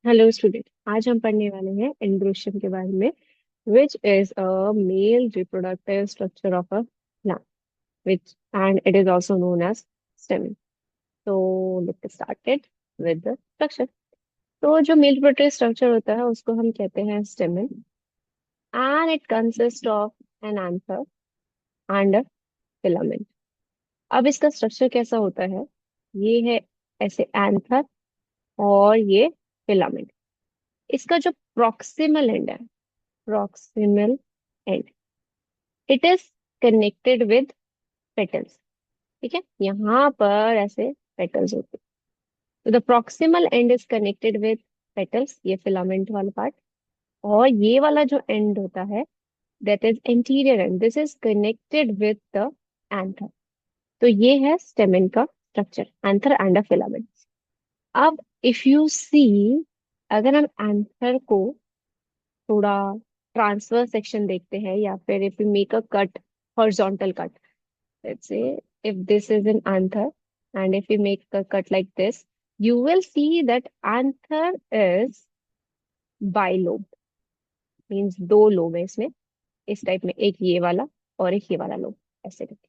Hello student. आज हम पढ़ने वाले हैं एंड्रोशियम के बारे में, which is a male reproductive structure of a plant, which and it is also known as stamen. So let's get started with the structure. तो जो मेल रिप्रोडक्टिव स्ट्रक्चर होता है उसको हम कहते हैं stamen, and it consists of an anther and a filament. अब इसका स्ट्रक्चर कैसा होता है? ये है ऐसे एंथर और ये फिलामेंट। इसका जो प्रॉक्सिमल एंड है, proximal end, it is connected with petals. ठीक है, यहाँ पर ऐसे पेटल्स होते हैं। तो the proximal and is connected with petals, ये फिलामेंट वाला पार्ट। और ये वाला जो एंड होता है, that is anterior and, this is connected with the anther. तो ये है स्टेमेन का structure, anther and a filament. अब इफ यू सी, अगर हम एंथर को थोड़ा ट्रांसफर सेक्शन देखते हैं, या फिर if you make a cut, horizontal cut, let's say if this is an anther and if we make a cut like this, you will see that anther is bilobed, means दो lobe है इसमें, इस type में, एक ये वाला और एक ये वाला लोब, ऐसे करके।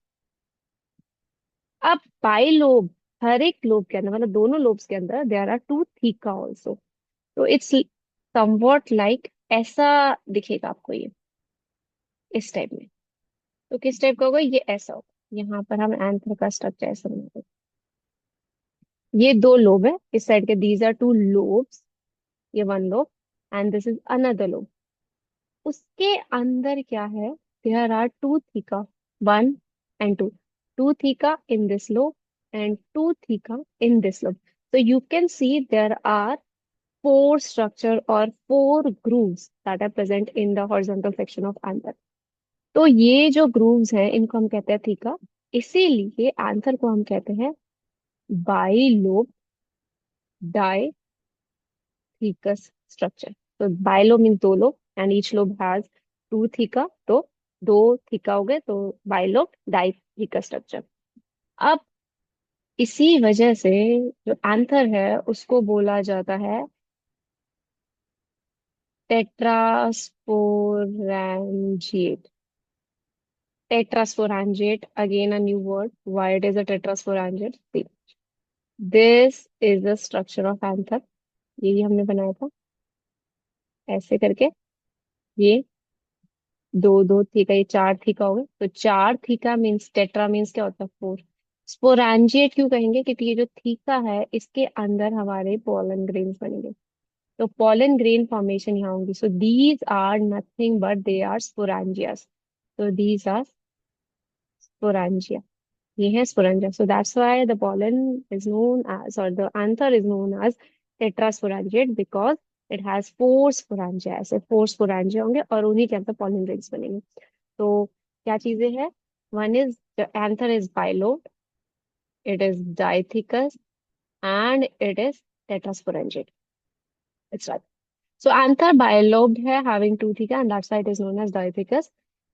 अब बाइलोब, हर एक लोब के अंदर, मतलब दोनों लोब्स के अंदर there are two theca also. तो इट्स समवॉट लाइक, ऐसा दिखेगा आपको ये, इस टाइप में। तो किस टाइप का होगा ये? ऐसा होगा। यहाँ पर हम एंथर का स्ट्रक्चर ऐसा बनाते हैं। ये दो लोब है इस साइड के, दीज आर टू लोब्स, ये one lobe and this is another lobe. उसके अंदर क्या है? There are two theca, one and two, two theca in this lobe and two theca in this lobe. so you can see there are four structure or four grooves that are present in the horizontal section of anther. तो ये जो grooves हैं इनको हम कहते हैं theca, इसीलिए आंथर को हम कहते हैं बाइलोब डाइथीकस स्ट्रक्चर। तो बाइलोब मीन्स दो lobe and each lobe has two theca, तो दो थीका हो गए, तो बाइलोब डाइथीकस स्ट्रक्चर। अब इसी वजह से जो एंथर है उसको बोला जाता है टेट्रास्पोरैंजिएट। Tetrasporangiate, again a new word. Why it is a tetrasporangiate? See, this is the structure of anther. यही हमने बनाया था ऐसे करके। ये दो दो थीका, ये चार थीका हो गए, तो चार थीका मीन्स, टेट्रा मीन्स क्या होता है? फोर। स्पोरेंजिएट क्यों कहेंगे? क्योंकि ये जो थीका है इसके अंदर हमारे पोलन ग्रेन्स बनेंगे, तो पोलन ग्रेन फॉर्मेशन यहाँ होंगी। So these are nothing but they are sporangias. तो दीज आर स्पोरेंजिया, ये है sporangia. So that's why the pollen is known as, और the anther is known as tetrasporangiate, because it has four sporangia. ऐसे four sporangia होंगे और उन्हीं के अंदर पोलन ग्रेन्स बनेंगे। तो क्या चीजें हैं? One is the anther is bilobe, it is डाइथिकस and it is tetrasporangiate. It's right. So anther bilobed है, having two theca, and that side is known as diathecus.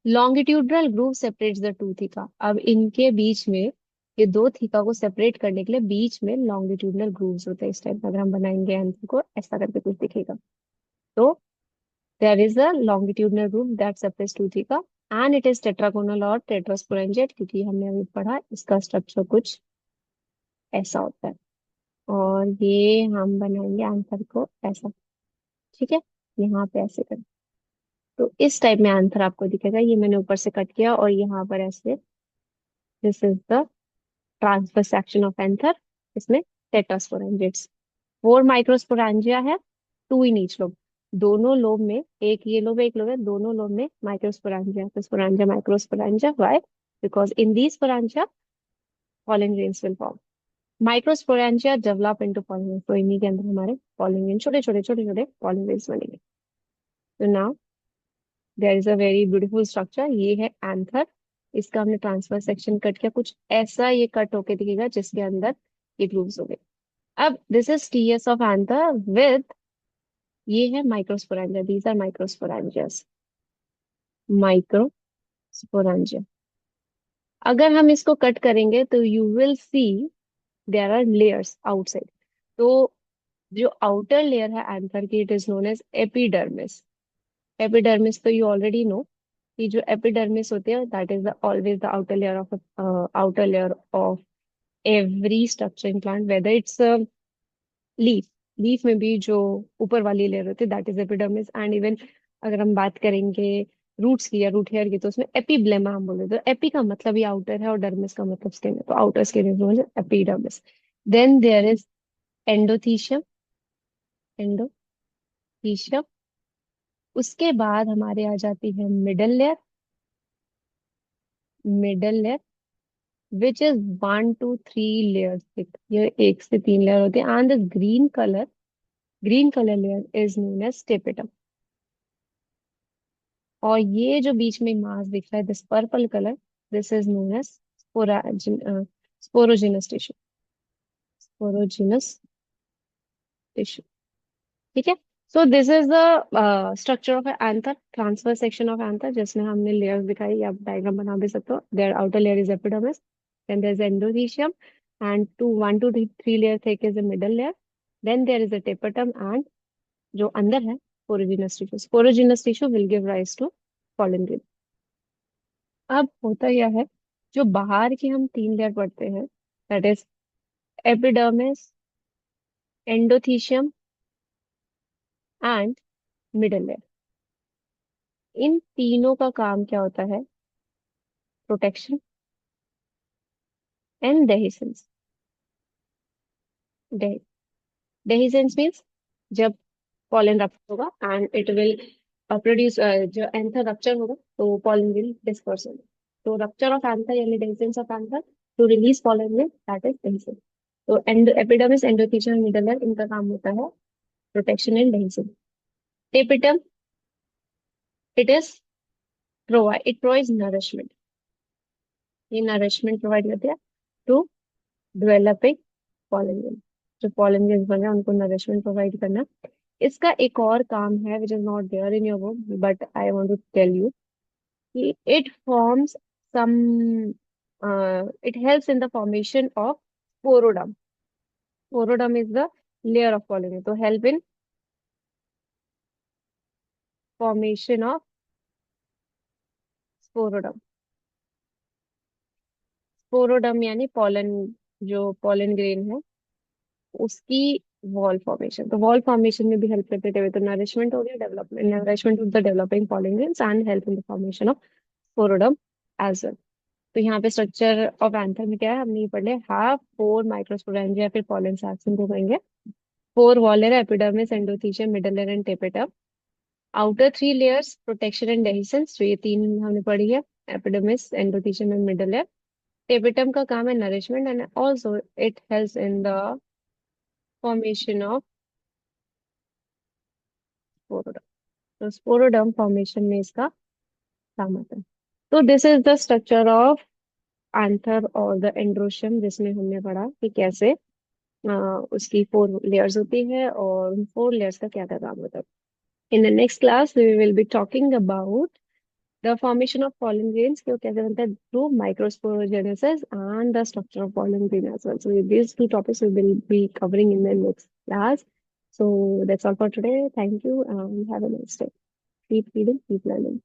Longitudinal groove separates the two theca. अब इनके बीच में, ये दो theca को separate करने के लिए बीच में लॉन्गिट्यूडनल ग्रूव्स होते हैं। इस टाइप अगर हम बनाएंगे एंथर को, ऐसा करके कुछ दिखेगा। तो there is a longitudinal groove that separates two theca, and it is tetragonal और टेट्रास्पोरेंजिएट, क्योंकि हमने अभी पढ़ा इसका स्ट्रक्चर कुछ ऐसा होता है। और ये हम बनाएंगे एंथर को ऐसा, ठीक है, यहाँ पे ऐसे कर। तो इस टाइप में आंसर आपको दिखेगा। ये मैंने ऊपर से कट किया और यहाँ पर ऐसे, this is the transfer section of anther. इसमें टेट्रास्पोरेंजिएट्स, फोर माइक्रोस्पोरेंजिया है, टू इन ईच लोब। दोनों लोब में, एक ये लोब एक लोब है, दोनों लोब में माइक्रोस्पोरेंजिया। तो sporangia microsporangia, why? Because in these sporangia pollen grains will form. Microsporangia develop into pollen grains, तो इन्हीं के अंदर हमारे pollen grains, छोटे छोटे छोटे छोटे pollen grains बनेंगे। तो now there is a very beautiful structure, ये है एंथर। इसका हमने ट्रांसफर सेक्शन कट किया, कुछ ऐसा ये कट होके दिखेगा जिसके अंदर ये ग्रूव्स हो गए। अब this is TS of anther with, ये है microsporangia, these are microsporangias, microsporangia. अगर हम इसको कट करेंगे तो you will see there are layers outside. तो जो आउटर लेयर है एंथर की, it is known as epidermis. Epidermis तो यू ऑलरेडी नो कि जो एपिडर्मिस होती है that is the always the outer layer of every structure in plant, whether it's a leaf, leaf में भी जो ऊपर वाली लेयर होती है that is epidermis. And even अगर हम बात करेंगे रूट्स की या रूट हेयर की, तो उसमें एपीब्लेमा हम बोलते हैं। तो एपी का मतलब ही आउटर है और डर्मिस का मतलब स्किन है, तो outer skin is known as epidermis. Then there is endothecium. Endothecium. उसके बाद हमारे आ जाती है middle layer. Middle layer which is 1 to 3 layers thick, ये 1 से 3 लेयर होती है। And the green colour layer is known as tapetum. और ये जो बीच में मास दिख रहा है, this purple colour, this is known as sporogenous tissue. Sporogenous tissue. ठीक है। So this is the structure of anther, transfer section of anther, जिसमें हमने लेयर्स दिखाई, या आप डायग्राम बना भी सकते हो। There outer layer is epidermis, then there is endothecium, and 1 to 3 layer thick is the middle layer. Then there is a tapetum, and जो अंदर है sporogenous tissue. Sporogenous tissue will give rise to pollen grain। अब होता यह है, जो बाहर की हम 3 लेयर पढ़ते हैं, that is epidermis, endothecium and middle layer. इन तीनों का काम क्या होता है? Protection and dehiscence. Dehiscence means जब पॉलन रप्चर होगा एंड इट विल प्रोड्यूस, जो एंथर रप्चर होगा तो पॉलन विल डिस्पर्स होगा। तो रप्चर ऑफ एंथर यानी dehiscence of anther to release pollen will, that is dehiscence. तो एपिडर्मिस, एंडोथीशियम, मिडल लेयर, इनका काम होता है protection and dehiscence. Tapetum, it is it provides nourishment. ये नरिशमेंट प्रोवाइड करती है टू डेवलपिंग पॉलन ग्रेन। जो पॉलन ग्रेन्स बन रहे हैं उनको नरिशमेंट प्रोवाइड करना। इसका एक और काम है which is not there in your book, but I want to tell you कि it forms some, it helps in the formation of sporoderm. Sporoderm is the layer of pollen, तो help in formation of sporoderm. Sporoderm यानी pollen, जो pollen grain है उसकी wall formation. तो wall formation में भी help करते थे, तो नरिशमेंट हो गया, development, nourishment of the developing pollen grains and help in the formation of sporoderm as well. तो यहाँ पे स्ट्रक्चर ऑफ एंथर में क्या है, हमने ये पढ़ लिया। हाफ 4 माइक्रोस्पोरेंजिया, फिर पॉलन सेक्शन को कहेंगे। 4 walled, epidermis, endothecium, middle layer and tapetum. Outer 3 layers, protection and dehiscence, जो ये तीन हमने पढ़ी है, epidermis, endothecium and middle layer. Tapetum का काम है nourishment and also it helps in the formation of sporoderm. तो स्पोरोडम फॉर्मेशन में इसका काम आता है। तो this is the structure of anther और द एंड्रोशियम, जिसमें हमने पढ़ा कि कैसे उसकी 4 लेयर्स होती है और उन 4 लेयर्स का क्या क्या काम होता है। In the next class we will be talking about the formation of pollen grains, कि वो कैसे बनता है through microsporogenesis, and the structure of pollen grain as well. So these two topics we will be covering in the next class. So that's all for today. Thank you and have a nice day. Keep reading, keep learning.